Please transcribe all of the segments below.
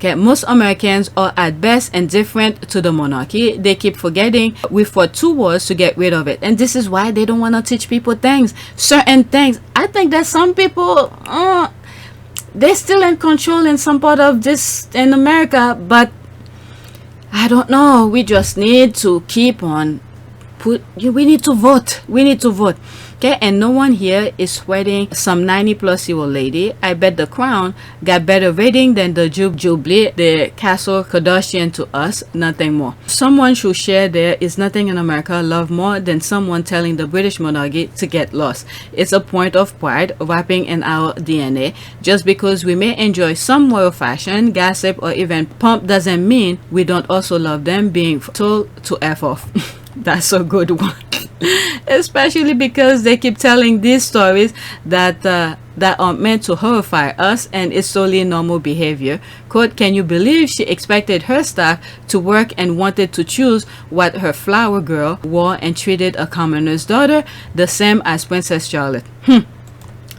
Okay, most Americans are at best indifferent to the monarchy. They keep forgetting we fought 2 wars to get rid of it, and this is why they don't want to teach people things, certain things. I think that some people they're still in control in some part of this in America, but I don't know. We just need to keep on we need to vote. We need to vote. Okay, and no one here is sweating some 90-plus-year-old lady. I bet the Crown got better rating than the Jubilee, the Castle Kardashian to us, nothing more. Someone should share there is nothing in America I love more than someone telling the British monarchy to get lost. It's a point of pride wrapping in our DNA. Just because we may enjoy some royal fashion, gossip, or even pomp doesn't mean we don't also love them being told to F off. That's a good one. Especially because they keep telling these stories that that aren't meant to horrify us, and it's solely normal behavior. Quote, can you believe she expected her staff to work and wanted to choose what her flower girl wore and treated a commoner's daughter the same as Princess Charlotte?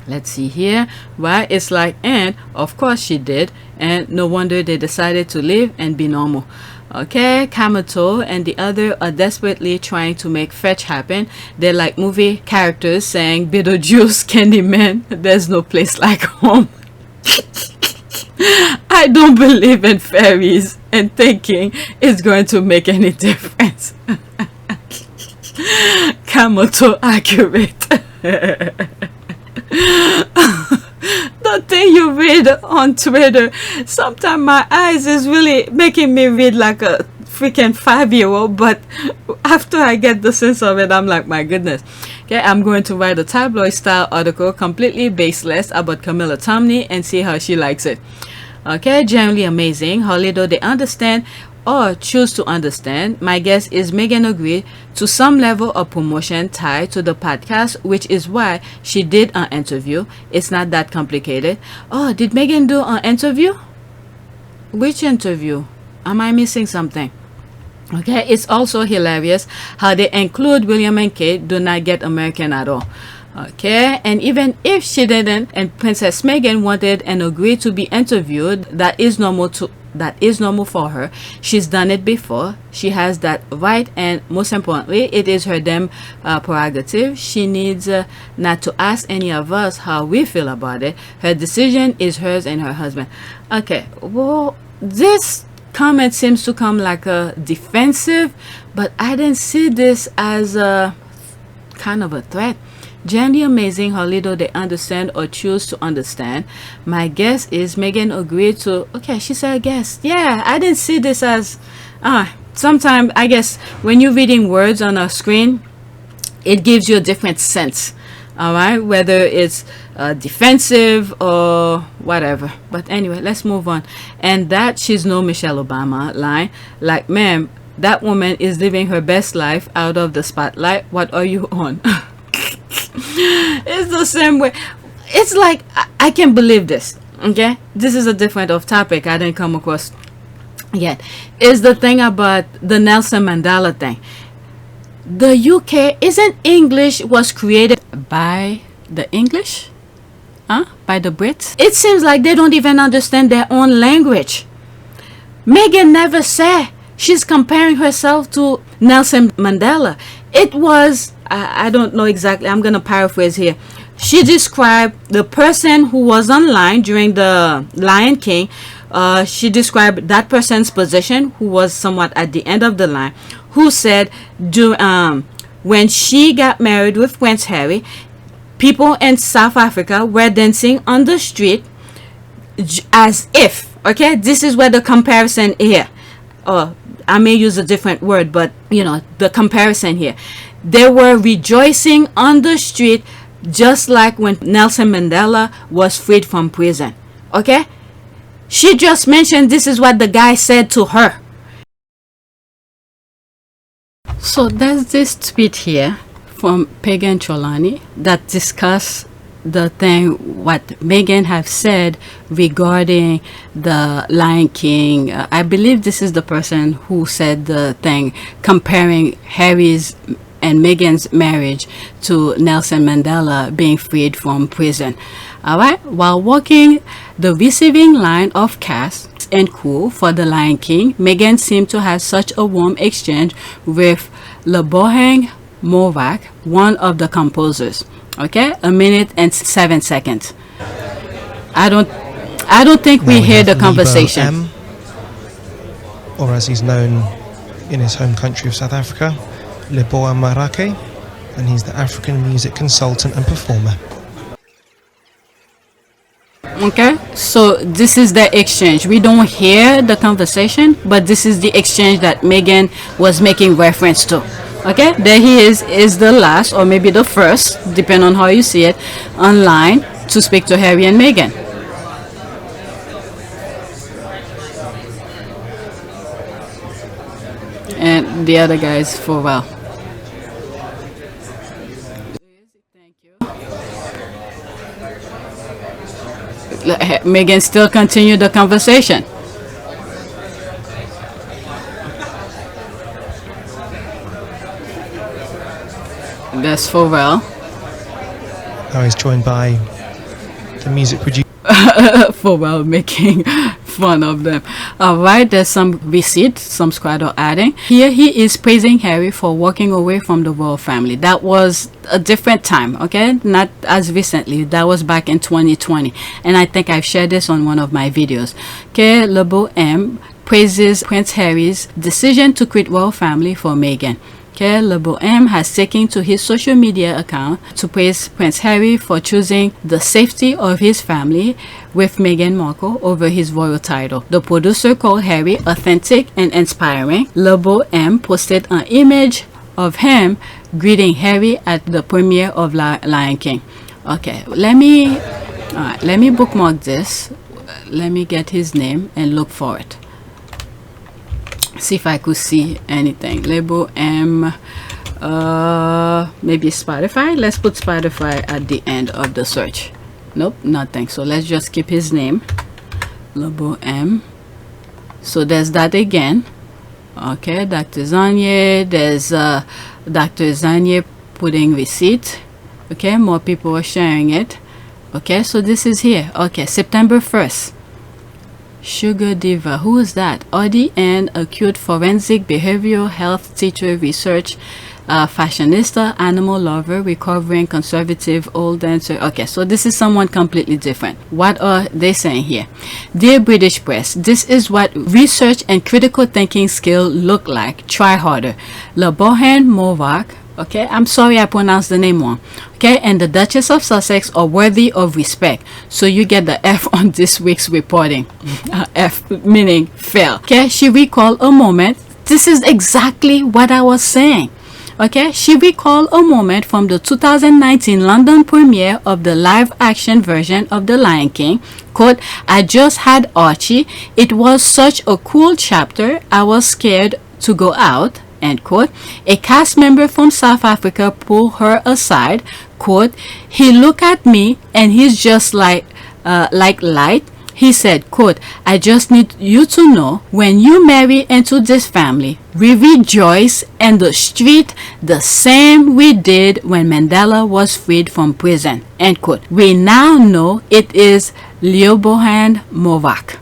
Let's see here. Right, it's like, and of course she did, and no wonder they decided to live and be normal. Okay, Kamato and the other are desperately trying to make fetch happen. They're like movie characters saying Beetlejuice, Candyman, there's no place like home. I don't believe in fairies and thinking it's going to make any difference. Kamato accurate. The thing you read on Twitter, sometimes my eyes is really making me read like a freaking 5-year-old, but after I get the sense of it, I'm like, my goodness. Okay, I'm going to write a tabloid style article completely baseless about Camilla Tomney and see how she likes it. Okay, generally amazing how little they understand or choose to understand. My guess is Meghan agreed to some level of promotion tied to the podcast, which is why she did an interview. It's not that complicated. Oh, did Meghan do an interview? Which interview? Am I missing something? Okay, it's also hilarious how they include William and Kate do not get American at all. Okay, and even if she didn't and Princess Meghan wanted and agreed to be interviewed, that is normal for her. She's done it before. She has that right, and most importantly, it is her damn prerogative. She needs not to ask any of us how we feel about it. Her decision is hers and her husband. Okay, well, this comment seems to come like a defensive, but I didn't see this as a kind of a threat. Generally amazing how little they understand or choose to understand. My guess is Meghan agreed to, okay, she said guess. Yeah, I didn't see this as, sometimes I guess when you're reading words on a screen, it gives you a different sense. All right, whether it's defensive or whatever. But anyway, let's move on. And that she's no Michelle Obama line, like, ma'am, that woman is living her best life out of the spotlight. What are you on? It's the same way. It's like I can't believe this. Okay, this is a different off topic I didn't come across yet. Is the thing about the Nelson Mandela thing. The UK, isn't English was created by the English? By the Brits? It seems like they don't even understand their own language. Meghan never said she's comparing herself to Nelson Mandela. It was, I don't know exactly, I'm going to paraphrase here. She described the person who was online during the Lion King. She described that person's position, who was somewhat at the end of the line, who said when she got married with Prince Harry, people in South Africa were dancing on the street as if, okay, this is where the comparison here. I may use a different word, but you know, the comparison here. They were rejoicing on the street just like when Nelson Mandela was freed from prison. Okay? She just mentioned this is what the guy said to her. So there's this tweet here from Pagan Cholani that discuss the thing what Meghan have said regarding the Lion King. I believe this is the person who said the thing comparing Harry's and Meghan's marriage to Nelson Mandela being freed from prison. Alright, while walking the receiving line of cash, and cool for The Lion King, Meghan seemed to have such a warm exchange with Lebohang-Movac, one of the composers. Okay, 1 minute and 7 seconds. I don't think we hear the conversation. M, or as he's known in his home country of South Africa, Leboa Marake, and he's the African music consultant and performer. Okay, so this is the exchange. We don't hear the conversation, but this is the exchange that Meghan was making reference to. Okay, there he is the last, or maybe the first, depending on how you see it, online to speak to Harry and Meghan. And the other guys for a while. Meghan still continued the conversation. That's for well. Now he's joined by the music producer. For well, making fun of them. Alright, there's some receipt, some squatter adding. Here he is praising Harry for walking away from the royal family. That was a different time, okay? Not as recently. That was back in 2020. And I think I've shared this on one of my videos. Okay, Lebo M praises Prince Harry's decision to quit royal family for Meghan. Okay, Lebo M has taken to his social media account to praise Prince Harry for choosing the safety of his family with Meghan Markle over his royal title. The producer called Harry authentic and inspiring. Lebo M posted an image of him greeting Harry at the premiere of Lion King. Okay, let me bookmark this. Let me get his name and look for it. See if I could see anything. Lebo M, maybe Spotify. Let's put Spotify at the end of the search. Nope, nothing. So let's just keep his name, Lebo M. So there's that again. Okay, Dr. Zanye. There's Dr. Zanye putting receipt. Okay, more people are sharing it. Okay, so this is here. Okay, September 1st. Sugar Diva, who is that? RDN, acute forensic behavioral health teacher, research, fashionista, animal lover, recovering conservative old dancer. Okay, so this is someone completely different. What are they saying here? Dear British press, this is what research and critical thinking skill look like. Try harder. Lebohang-Movac, okay, I'm sorry I pronounced the name wrong, okay, and the Duchess of Sussex are worthy of respect. So you get the F on this week's reporting. F meaning fail. Okay, she recalled a moment. This is exactly what I was saying. Okay, she recalled a moment from the 2019 London premiere of the live action version of The Lion King. Quote, I just had Archie. It was such a cool chapter. I was scared to go out. End quote. A cast member from South Africa pulled her aside. Quote, he looked at me and he's just like light. He said, quote, I just need you to know when you marry into this family, we rejoice in the street the same we did when Mandela was freed from prison. End quote. We now know it is Lebohang-Movac.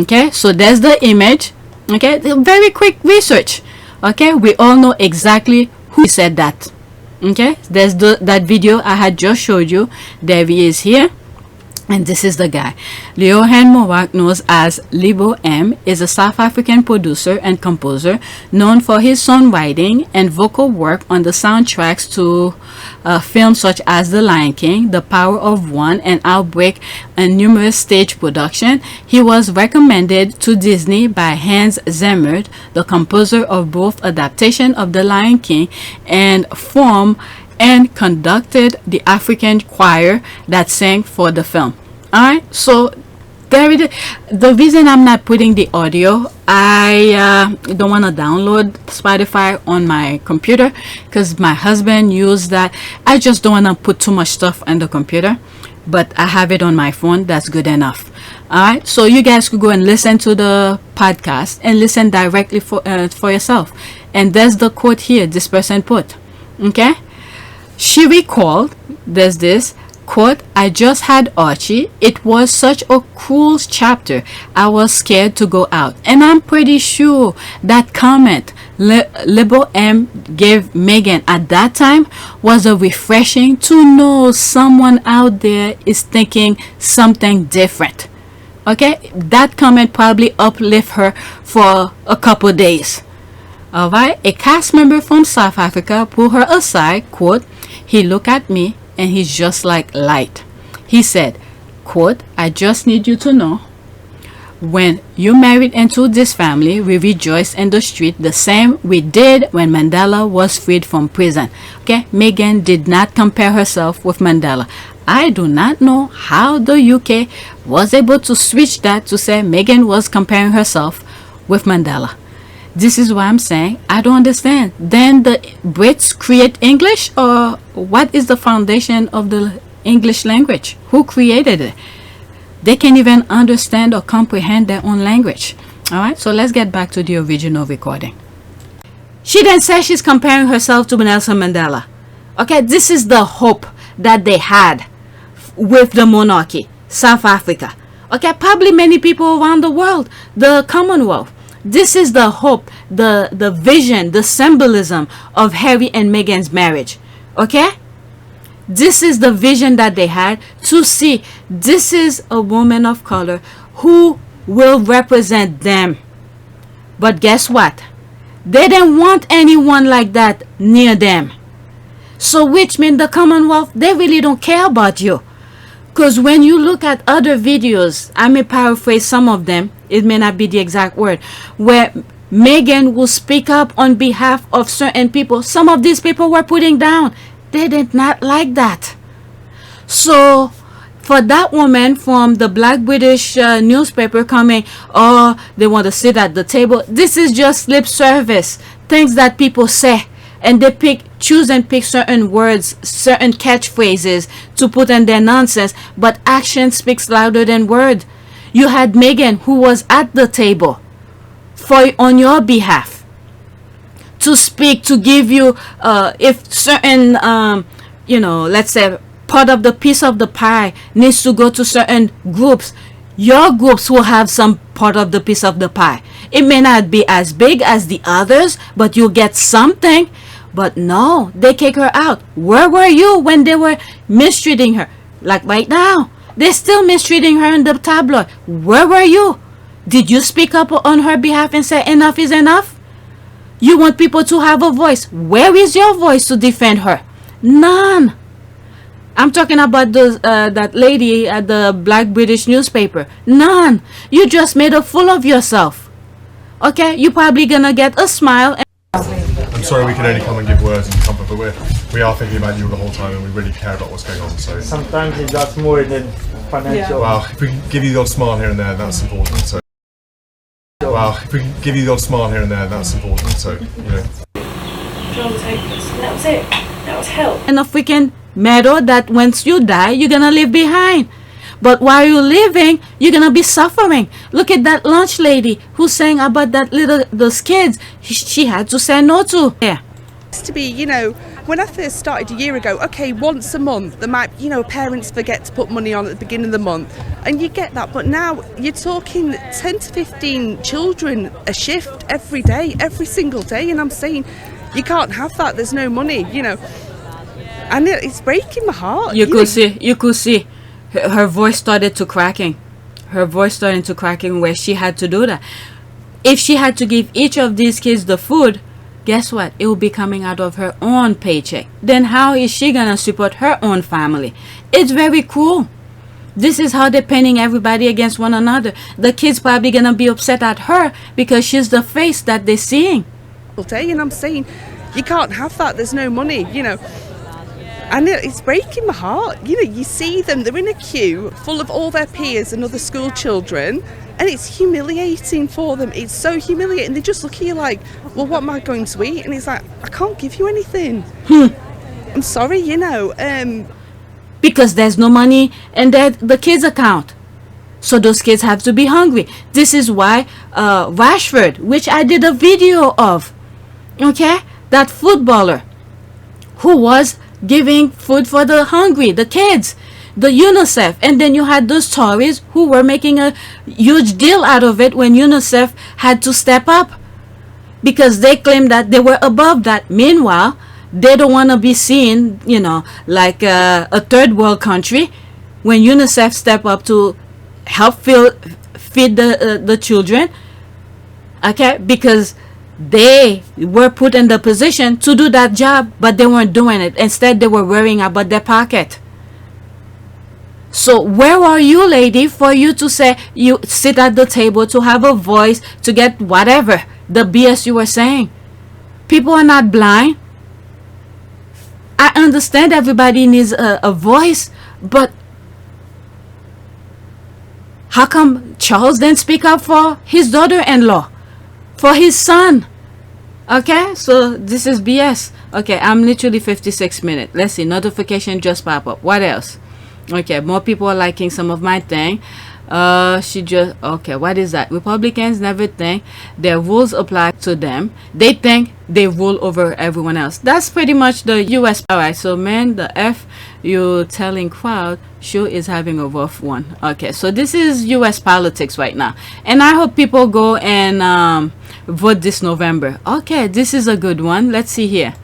Okay, so there's the image. Okay, very quick research. Okay, we all know exactly who said that. Okay, there's that video I had just showed you. There he is here, and this is the guy. Lebohang-Movac, known as Lebo M, is a South African producer and composer known for his songwriting and vocal work on the soundtracks to films such as The Lion King, The Power of One, and Outbreak, and numerous stage production. He was recommended to Disney by Hans Zimmer, the composer of both adaptation of The Lion King and formed and conducted the African choir that sang for the film. Alright, so there it is. The reason I'm not putting the audio, I don't want to download Spotify on my computer because my husband used that. I just don't want to put too much stuff on the computer, but I have it on my phone. That's good enough. Alright, so you guys could go and listen to the podcast and listen directly for yourself. And there's the quote here this person put. Okay, she recalled, there's this, Quote, I just had Archie. It was such a cool chapter. I was scared to go out. And I'm pretty sure that comment Libo M gave Meghan at that time was a refreshing to know someone out there is thinking something different. Okay, that comment probably uplift her for a couple days. Alright, a cast member from South Africa pulled her aside. Quote, he looked at me and he's just like light. He said, quote, I just need you to know, when you married into this family, we rejoiced in the street the same we did when Mandela was freed from prison. Okay, Meghan did not compare herself with Mandela. I do not know how the UK was able to switch that to say Meghan was comparing herself with Mandela. This is why I'm saying I don't understand. Then the Brits create English, or what is the foundation of the English language? Who created it? They can't even understand or comprehend their own language. Alright, so let's get back to the original recording. She then says she's comparing herself to Nelson Mandela. Okay, this is the hope that they had with the monarchy, South Africa. Okay, probably many people around the world, the Commonwealth. This is the hope, the vision, the symbolism of Harry and Meghan's marriage. Okay? This is the vision that they had, to see this is a woman of color who will represent them. But guess what? They didn't want anyone like that near them. So which means the Commonwealth, they really don't care about you. Because when you look at other videos, I may paraphrase some of them, it may not be the exact word, where Meghan will speak up on behalf of certain people. Some of these people were putting down. They did not like that. So for that woman from the Black British newspaper coming, oh, they want to sit at the table, this is just lip service, things that people say. And they choose and pick certain words, certain catchphrases to put in their nonsense. But action speaks louder than word. You had Meghan, who was at the table on your behalf, to speak, to give you, if certain, let's say part of the piece of the pie needs to go to certain groups, your groups will have some part of the piece of the pie. It may not be as big as the others, but you'll get something. But no, they kick her out. Where were you when they were mistreating her? Like right now, they're still mistreating her in the tabloid. Where were you? Did you speak up on her behalf and say enough is enough? You want people to have a voice. Where is your voice to defend her? None. I'm talking about that lady at the Black British newspaper. None. You just made a fool of yourself. Okay, you're probably gonna get a smile. I'm sorry we can only come and give words and comfort, but we are thinking about you the whole time and we really care about what's going on. So sometimes that's more than financial. Well, if we can give you the odd smile here and there, that's important. So well, if we can give you the odd smile here and there, that's important. So John was hopeless, and that was it. That was hell. And a freaking matter that once you die, you're gonna leave behind. But while you're living, you're gonna be suffering. Look at that lunch lady who sang about those kids she had to say no to. Yeah. To be, when I first started a year ago, okay, once a month, there might, parents forget to put money on at the beginning of the month, and you get that. But now you're talking 10 to 15 children a shift every day, every single day, and I'm saying you can't have that. There's no money, and it's breaking my heart. You could see. Her voice started to cracking. Her voice started to cracking where she had to do that. If she had to give each of these kids the food, guess what? It will be coming out of her own paycheck. Then how is she gonna support her own family? It's very cruel. This is how they're pinning everybody against one another. The kids probably gonna be upset at her because she's the face that they're seeing. And I'm saying you can't have that. There's no money, And it's breaking my heart. You see them, they're in a queue full of all their peers and other school children, and it's humiliating for them. It's so humiliating. They just look at you like, well, what am I going to eat? And it's like, I can't give you anything. I'm sorry, Because there's no money in the kids' account. So those kids have to be hungry. This is why Rashford, which I did a video of, okay, that footballer who was giving food for the hungry, the kids, the UNICEF, and then you had those Tories who were making a huge deal out of it when UNICEF had to step up because they claimed that they were above that. Meanwhile, they don't want to be seen, you know, like a third world country when UNICEF step up to help feed the children, okay, because they were put in the position to do that job, but they weren't doing it. Instead, they were worrying about their pocket. So where are you, lady, for you to say you sit at the table to have a voice to get whatever the BS you were saying? People are not blind. I understand everybody needs a voice, but how come Charles didn't speak up for his daughter-in-law, for his son? Okay, so this is BS. Okay, I'm literally 56 minutes. Let's see, notification just pop up. What else? Okay, more people are liking some of my thing. Okay, what is that? Republicans never think their rules apply to them. They think they rule over everyone else. That's pretty much the US. Alright, so man, the F you telling crowd sure is having a rough one. Okay, so this is US politics right now, and I hope people go and vote this November. Okay, this is a good one. Let's see here.